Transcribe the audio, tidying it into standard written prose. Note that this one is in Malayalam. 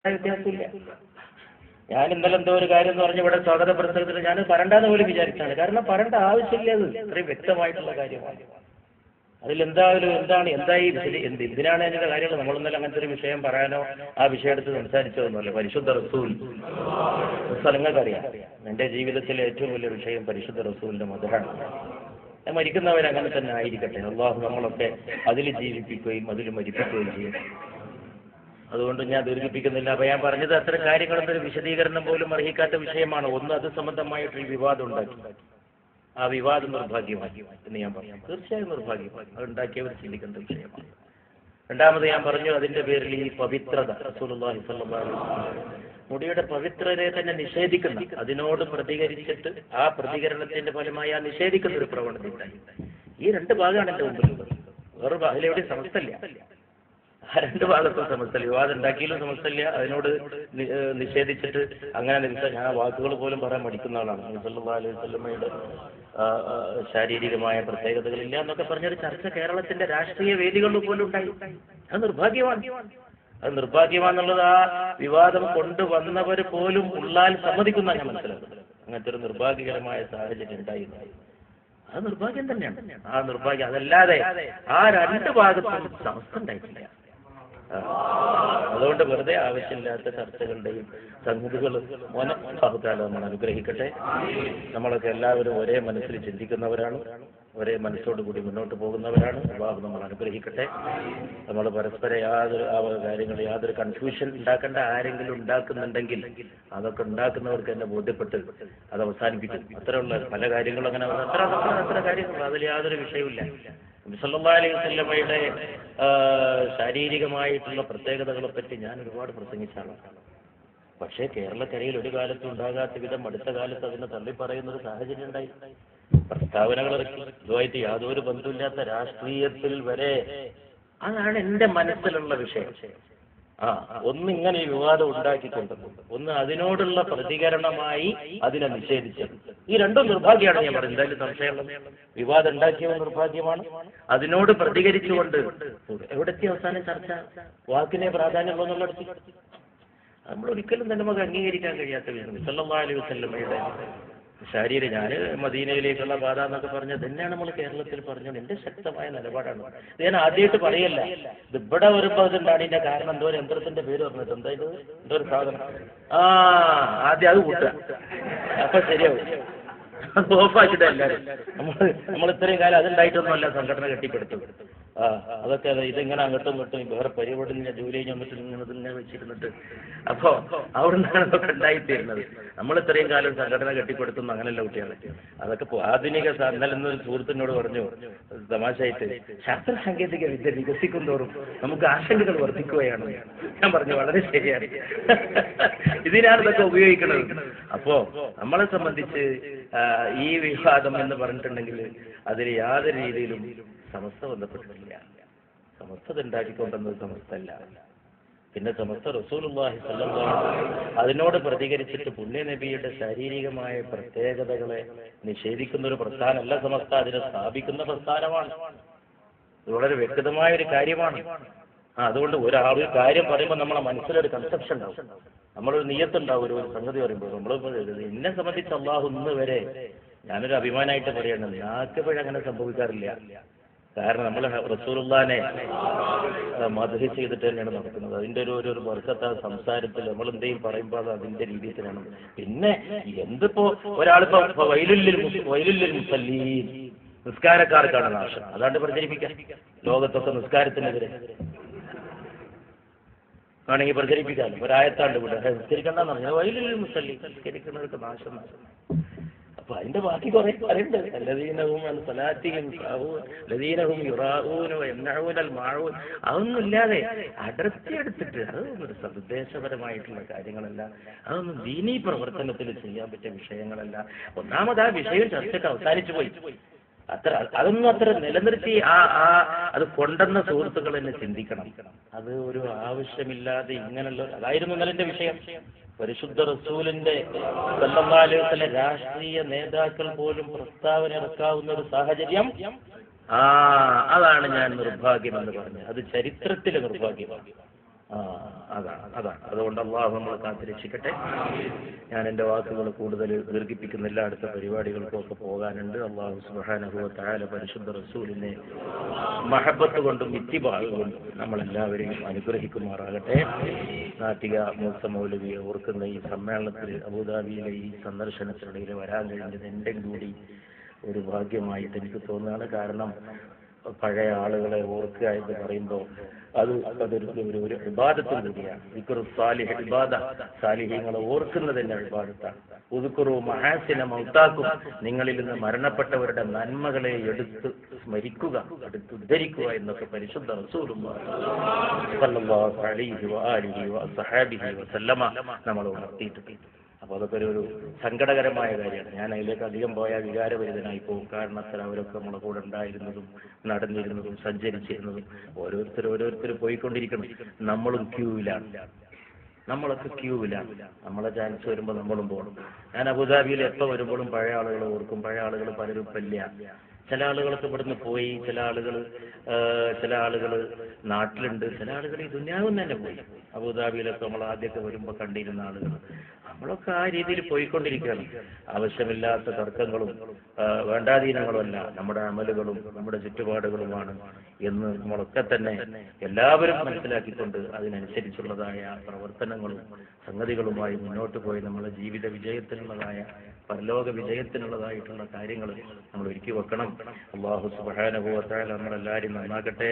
വ്യത്യാസമില്ല. ഞാൻ ഇന്നലെ എന്തോ ഒരു കാര്യം എന്ന് പറഞ്ഞ് ഇവിടെ സ്വാഗത പ്രസംഗത്തിൽ ഞാൻ പറയണ്ടെന്ന് പോലും വിചാരിച്ചാണ്. കാരണം പറയേണ്ട ആവശ്യമില്ല, അത് ഇത്രയും വ്യക്തമായിട്ടുള്ള കാര്യമാണ്. എന്തായി എന്തിനാണ് അതിന്റെ കാര്യങ്ങൾ. നമ്മളിന്നലെ അങ്ങനത്തെ ഒരു വിഷയം പറയാനോ ആ വിഷയം എടുത്ത് സംസാരിച്ചതൊന്നുമല്ല. പരിശുദ്ധ റസൂൽ സ്ഥലങ്ങൾക്കറിയാം. എൻ്റെ ജീവിതത്തിലെ ഏറ്റവും വലിയ വിഷയം പരിശുദ്ധ റസൂലിന്റെ മധുരാണ്. മരിക്കുന്നവരങ്ങനെ തന്നെ ആയിരിക്കട്ടെ. അള്ളാഹു നമ്മളൊക്കെ അതിൽ ജീവിപ്പിക്കുകയും അതിൽ മരിപ്പിക്കുകയും ചെയ്യും. അതുകൊണ്ട് ഞാൻ ദീർഘിപ്പിക്കുന്നില്ല. അപ്പൊ ഞാൻ പറഞ്ഞത് അത്തരം കാര്യങ്ങളൊന്നും ഒരു വിശദീകരണം പോലും അർഹിക്കാത്ത വിഷയമാണ്. ഒന്ന്, അത് സംബന്ധമായിട്ടൊരു വിവാദം ഉണ്ടാക്കി. ആ വിവാദം നിർഭാഗ്യമാക്കി എന്ന് ഞാൻ പറയാം. തീർച്ചയായും നിർഭാഗ്യമായി. അത് ഉണ്ടാക്കിയവർ ചിന്തിക്കേണ്ട വിഷയമാണ്. രണ്ടാമത് ഞാൻ പറഞ്ഞു, അതിന്റെ പേരിൽ ഈ പവിത്രത, റസൂലുള്ളാഹി സ്വല്ലല്ലാഹു അലൈഹി വസല്ലം മുടിയുടെ പവിത്രതയെ തന്നെ നിഷേധിക്കുന്ന, അതിനോട് പ്രതികരിച്ചിട്ട് ആ പ്രതികരണത്തിന്റെ ഫലമായി ആ നിഷേധിക്കുന്ന ഒരു പ്രവണത ഉണ്ടായി. ഈ രണ്ട് ഭാഗമാണ് എന്റെ മുമ്പിലുള്ളത്. വേറെ അതിലെവിടെയും സമസ്തല്ല. ആ രണ്ട് ഭാഗത്തും സമസ്തല്ല. വിവാദം ഉണ്ടാക്കിയാലും സമസ്തല്ല. അതിനോട് നിഷേധിച്ചിട്ട് അങ്ങനെ ഞാൻ വാക്കുകൾ പോലും പറയാൻ മടിക്കുന്ന ആളാണ്. സല്ലല്ലാഹു അലൈഹി വസല്ലമയുടെ ശാരീരികമായ പ്രത്യേകതകളില്ല എന്നൊക്കെ പറഞ്ഞൊരു ചർച്ച കേരളത്തിന്റെ രാഷ്ട്രീയ വേദികളിൽ പോലും ഉണ്ടായി. അത് നിർഭാഗ്യമാണ്. അത് നിർഭാഗ്യമാണെന്നുള്ളത് ആ വിവാദം കൊണ്ടുവന്നവർ പോലും ഉള്ളാൽ സമ്മതിക്കുന്ന ഞാൻ മനസ്സിലാക്കുന്നത്. അങ്ങനത്തെ ഒരു നിർഭാഗ്യകരമായ സാഹചര്യം ഉണ്ടായിരുന്നു. അത് നിർഭാഗ്യം തന്നെയാണ്. ആ നിർഭാഗ്യം, അതല്ലാതെ ആ രണ്ട് ഭാഗത്തും സമസ്ത ഉണ്ടായിട്ടില്ല. അതുകൊണ്ട് വെറുതെ ആവശ്യമില്ലാത്ത ചർച്ചകളുടെയും സംഗതികൾ നമ്മൾ അനുഗ്രഹിക്കട്ടെ. നമ്മളൊക്കെ എല്ലാവരും ഒരേ മനസ്സിൽ ചിന്തിക്കുന്നവരാണ്, ഒരേ മനസ്സോടുകൂടി മുന്നോട്ട് പോകുന്നവരാണ്. അല്ലാഹു നമ്മൾ അനുഗ്രഹിക്കട്ടെ. നമ്മൾ പരസ്പരം യാതൊരു കൺഫ്യൂഷൻ ഉണ്ടാക്കേണ്ട ആരെങ്കിലും ഉണ്ടാക്കുന്നുണ്ടെങ്കിൽ അതൊക്കെ ഉണ്ടാക്കുന്നവർക്ക് തന്നെ ബോധ്യപ്പെട്ട് അത് അവസാനിപ്പിക്കും. അത്തരമുള്ള പല കാര്യങ്ങളും അങ്ങനെ അത്ര കാര്യങ്ങൾ, അതിൽ യാതൊരു വിഷയവുമില്ല. സല്ലല്ലാഹു അലൈഹി വസല്ലമയുടെ ശാരീരികമായിട്ടുള്ള പ്രത്യേകതകളെ പറ്റി ഞാൻ ഒരുപാട് പ്രസംഗിച്ചാണ്. പക്ഷേ കേരളക്കരയിൽ ഒരു കാലത്തും ഉണ്ടാകാത്ത വിധം അടുത്ത കാലത്ത് അതിനെ തള്ളിപ്പറയുന്ന ഒരു സാഹചര്യം ഉണ്ടായി. പ്രസ്താവനകൾ ഇതുമായിട്ട് യാതൊരു ബന്ധമില്ലാത്ത രാഷ്ട്രീയത്തിൽ വരെ. അതാണ് എന്റെ മനസ്സിലുള്ള വിഷയം. ഒന്നിങ്ങനെ വിവാദം ഉണ്ടാക്കിക്കൊണ്ടത്, ഒന്ന് അതിനോടുള്ള പ്രതികരണമായി അതിനെ നിഷേധിച്ചത്. ഈ രണ്ടും നിർഭാഗ്യമാണ്. ഞാൻ പറയുന്നത് എന്തായാലും സംശയമുള്ളത്. വിവാദം ഉണ്ടാക്കിയവ നിർഭാഗ്യമാണ്. അതിനോട് പ്രതികരിച്ചുകൊണ്ട് എവിടത്തെ അവസാനം ചർച്ച വാക്കിനെ പ്രാധാന്യമുള്ളതെന്നുള്ളടത്ത് നമ്മൾ ഒരിക്കലും തന്നെ നമുക്ക് അംഗീകരിക്കാൻ കഴിയാത്ത വിഷയം. സല്ലല്ലാഹു അലൈഹി വസല്ലമയുടെ ശരീരം, ഞാൻ മദീനയിലേക്കുള്ള പാത എന്നൊക്കെ പറഞ്ഞത് തന്നെയാണ് നമ്മൾ കേരളത്തിൽ പറഞ്ഞത്. എന്റെ ശക്തമായ നിലപാടാണ്. ഇത് ഞാൻ ആദ്യമായിട്ട് പറയല്ല. ഇത് ഇവിടെ വരുമ്പോൾ അതുണ്ടാണ്. ഇതിന്റെ കാരണം എന്തോ ഒരു യന്ത്രത്തിന്റെ പേര് പറഞ്ഞിട്ട് എന്തായത് എന്തോ ഒരു സാധനം. ആദ്യം അത് കൂട്ടുക, അപ്പൊ ശരിയാവും. അത് ഓഫാക്കിട്ട് എല്ലാവരും നമ്മൾ ഇത്രയും കാലം അതുണ്ടായിട്ടൊന്നുമല്ല സംഘടന കെട്ടിപ്പടുത്തത്. അതൊക്കെ ഇതെങ്ങനെ അങ്ങോട്ടും ഇങ്ങോട്ടും വേറെ പരിപാടി ജോലി കഴിഞ്ഞ് വന്നിട്ട് ഇങ്ങനെ വെച്ചിരുന്നിട്ട് അപ്പോ അവിടെ നിന്നാണ് അതൊക്കെ ഉണ്ടായിത്തീരുന്നത്. നമ്മൾ ഇത്രയും കാലം സംഘടന കെട്ടിപ്പടുത്തുന്നു അങ്ങനെയല്ല കുട്ടികളെ. അതൊക്കെ ആധുനിക ഇന്നലെ എന്നൊരു സുഹൃത്തിനോട് പറഞ്ഞു തമാശയായിട്ട്, ശാസ്ത്ര സാങ്കേതിക വിദ്യ വികസിക്കും തോറും നമുക്ക് ആശങ്കകൾ വർദ്ധിക്കുകയാണ്. ഞാൻ പറഞ്ഞു വളരെ ശരിയാണ്. ഇതിനാണ് ഇതൊക്കെ ഉപയോഗിക്കുന്നത്. അപ്പോ നമ്മളെ സംബന്ധിച്ച് ഈ വിവാദം എന്ന് പറഞ്ഞിട്ടുണ്ടെങ്കിൽ അതിൽ യാതൊരു രീതിയിലും സമസ്ത ബന്ധപ്പെട്ടിട്ടില്ല. സമസ്ത ഉണ്ടാക്കിക്കൊണ്ടെന്നത് സമസ്തല്ല. പിന്നെ സമസ്ത റസൂലുള്ളാഹി സ്വല്ലല്ലാഹു അലൈഹി വസല്ലം അതിനോട് പ്രതികരിച്ചിട്ട് പുണ്യ നബിയുടെ ശാരീരികമായ പ്രത്യേകതകളെ നിഷേധിക്കുന്ന ഒരു പ്രസ്ഥാനമല്ല സമസ്ത. അതിനെ സ്ഥാപിക്കുന്ന പ്രസ്ഥാനമാണ്. ഇത് വളരെ വ്യക്തമായ ഒരു കാര്യമാണ്. അതുകൊണ്ട് ഒരു കാര്യം പറയുമ്പോൾ നമ്മളെ മനസ്സിലൊരു കൺസെപ്ഷൻ ഉണ്ടാവും, നമ്മളൊരു നിയ്യത്തുണ്ടാവും. ഒരു സംഗതി പറയുമ്പോൾ നമ്മൾ എന്നെ സംബന്ധിച്ച് അള്ളാഹു ഇന്ന് വരെ ഞാനൊരു അഭിമാനമായിട്ട് പറയണത്, ഞാക്കെപ്പോഴും അങ്ങനെ സംഭവിക്കാറില്ല. കാരണം നമ്മൾ റസൂലുള്ളാഹിനെ മദ്ഹ് ചെയ്തിട്ട് തന്നെയാണ് നടക്കുന്നത്. അതിന്റെ ഒരു ബർക്കത്ത് സംസാരത്തിൽ നമ്മൾ എന്തെങ്കിലും പറയുമ്പോൾ അത് അതിന്റെ രീതിയിൽ തന്നെയാണ്. പിന്നെ എന്തിപ്പോ ഒരാളിപ്പോ വൈലുല്ലിൽ മുസല്ലീൻ, നിസ്കാരക്കാർക്കാണ് നാശം, അതാണ്ട് പ്രചരിപ്പിക്കാൻ. ലോകത്തൊക്കെ നിസ്കാരത്തിനെതിരെ ആണെങ്കിൽ പ്രചരിപ്പിക്കാൻ ഒരായത്താണ്ട് ഇവിടെ നിസ്കരിക്കണ്ടെന്ന് പറഞ്ഞാൽ വൈലുല്ലിൽ മുസല്ലീൻ, നിസ്കരിക്കുന്നവർക്ക് നാശം. അപ്പൊ അതിന്റെ ബാക്കി കുറെ പറയുന്നുണ്ട്. അതൊന്നും ഇല്ലാതെ അടർത്തി എടുത്തിട്ട് അതൊന്നും സന്ദേശപരമായിട്ടുള്ള കാര്യങ്ങളല്ല, അതൊന്നും ദീനീ പ്രവർത്തനത്തിൽ ചെയ്യാൻ പറ്റിയ വിഷയങ്ങളല്ല. ഒന്നാമത് ആ വിഷയം ചർച്ചയ്ക്ക് അവസാനിച്ചു പോയി. അതൊന്നും അത്ര നിലനിർത്തി അത് കൊണ്ടുവന്ന സുഹൃത്തുക്കൾ തന്നെ ചിന്തിക്കണം. അത് ഒരു ആവശ്യമില്ലാതെ ഇങ്ങനെയുള്ള അതായിരുന്നു ഇന്നലെ വിഷയം. പരിശുദ്ധ റസൂലിന്റെ സല്ലല്ലാഹു അലൈഹി വസല്ലം രാഷ്ട്രീയ നേതാക്കൾ പോലും പ്രസ്താവന ഇറക്കാവുന്ന ഒരു സാഹചര്യം, അതാണ് ഞാൻ നിർഭാഗ്യമെന്ന് പറഞ്ഞത്. അത് ചരിത്രത്തിലെ നിർഭാഗ്യമാണ്. അതാണ്. അതുകൊണ്ട് അള്ളാഹു നമ്മളെ കാത്തിരക്ഷിക്കട്ടെ. ഞാൻ എൻ്റെ വാക്കുകൾ കൂടുതൽ ദീർഘിപ്പിക്കുന്നില്ല. അടുത്ത പരിപാടികൾക്കും ഒക്കെ പോകാനുണ്ട്. അള്ളാഹു സുബ്ഹാനഹു വ തആല പരിശുദ്ധ റസൂലിനെ മഹബത്ത് കൊണ്ടും ഇത്തിബാഅ് കൊണ്ടും നമ്മളെല്ലാവരെയും അനുഗ്രഹിക്കുമാറാകട്ടെ. നാട്ടിക മൂസ മൗലവിയെ ഓർക്കുന്ന ഈ സമ്മേളനത്തിൽ അബുദാബിയിലെ ഈ സന്ദർശനത്തിനിടയിൽ വരാൻ കഴിഞ്ഞത് എൻ്റെ കൂടി ഒരു ഭാഗ്യമായിട്ട് എനിക്ക് തോന്നുകയാണ്. കാരണം പഴയ ആളുകളെ ഓർക്കുക എന്ന് പറയുമ്പോൾ അതൊരു ഇബാദത്തും കൂടിയാണ്. ദിക്റു സാലിഹ് ഇബാദ, സാലിഹീങ്ങളെ ഓർക്കുന്നത് തന്നെ ഇബാദത്താണ്. ഉദ്കുറു മഹാസിന മൗതാക്കും, നിങ്ങളിൽ നിന്ന് മരണപ്പെട്ടവരുടെ നന്മകളെ എടുത്ത് സ്മരിക്കുക, എടുത്ത് ഉദ്ധരിക്കുക എന്നൊക്കെ പരിശുദ്ധ റസൂലുള്ളാഹി സ്വല്ലല്ലാഹു അലൈഹി വആലിഹി വസഹബിഹി വസല്ലമ നമ്മൾ ഉണർത്തിയിട്ടുണ്ട്. അപ്പോൾ അതൊക്കെ ഒരു സങ്കടകരമായ കാര്യമാണ്. ഞാൻ അതിലേക്ക് അധികം പോയാൽ വികാരഭരിതനായി പോകും. കാരണം അത്ര അവരൊക്കെ നമ്മുടെ കൂടെ ഉണ്ടായിരുന്നതും നടന്നിരുന്നതും സഞ്ചരിച്ചിരുന്നതും ഓരോരുത്തർ പോയിക്കൊണ്ടിരിക്കണം. നമ്മളും നമ്മളൊക്കെ ക്യൂവിലാണ്. നമ്മളെ ചാൻസ് വരുമ്പോൾ നമ്മളും പോകണം. ഞാൻ അബുദാബിയിൽ എപ്പോൾ വരുമ്പോഴും പഴയ ആളുകൾ ഓർക്കും. പഴയ ആളുകൾ പലരും ഇല്ല. ചില ആളുകളൊക്കെ ഇവിടുന്ന് പോയി, ചില ആളുകൾ നാട്ടിലുണ്ട്, ചില ആളുകൾ ഈ ദുനിയാവിൽ തന്നെ പോയി. അബുദാബിയിലൊക്കെ നമ്മൾ ആദ്യമൊക്കെ വരുമ്പോൾ കണ്ടിരുന്ന ആളുകൾ നമ്മളൊക്കെ ആ രീതിയിൽ പോയിക്കൊണ്ടിരിക്കുകയാണ്. ആവശ്യമില്ലാത്ത തർക്കങ്ങളും വേണ്ടാധീനങ്ങളും അല്ല, നമ്മുടെ അമലുകളും നമ്മുടെ ചുറ്റുപാടുകളുമാണ് എന്ന് നമ്മളൊക്കെ തന്നെ എല്ലാവരും മനസ്സിലാക്കിക്കൊണ്ട് അതിനനുസരിച്ചുള്ളതായ പ്രവർത്തനങ്ങളും സംഗതികളുമായി മുന്നോട്ട് പോയി നമ്മുടെ ജീവിത വിജയത്തിനുള്ളതായ പരലോക വിജയത്തിനുള്ളതായിട്ടുള്ള കാര്യങ്ങൾ നമ്മൾ ഒരുക്കി വെക്കണം. അല്ലാഹു സുബ്ഹാനഹു വ തആല നമ്മളെല്ലാവരും നന്നാക്കട്ടെ.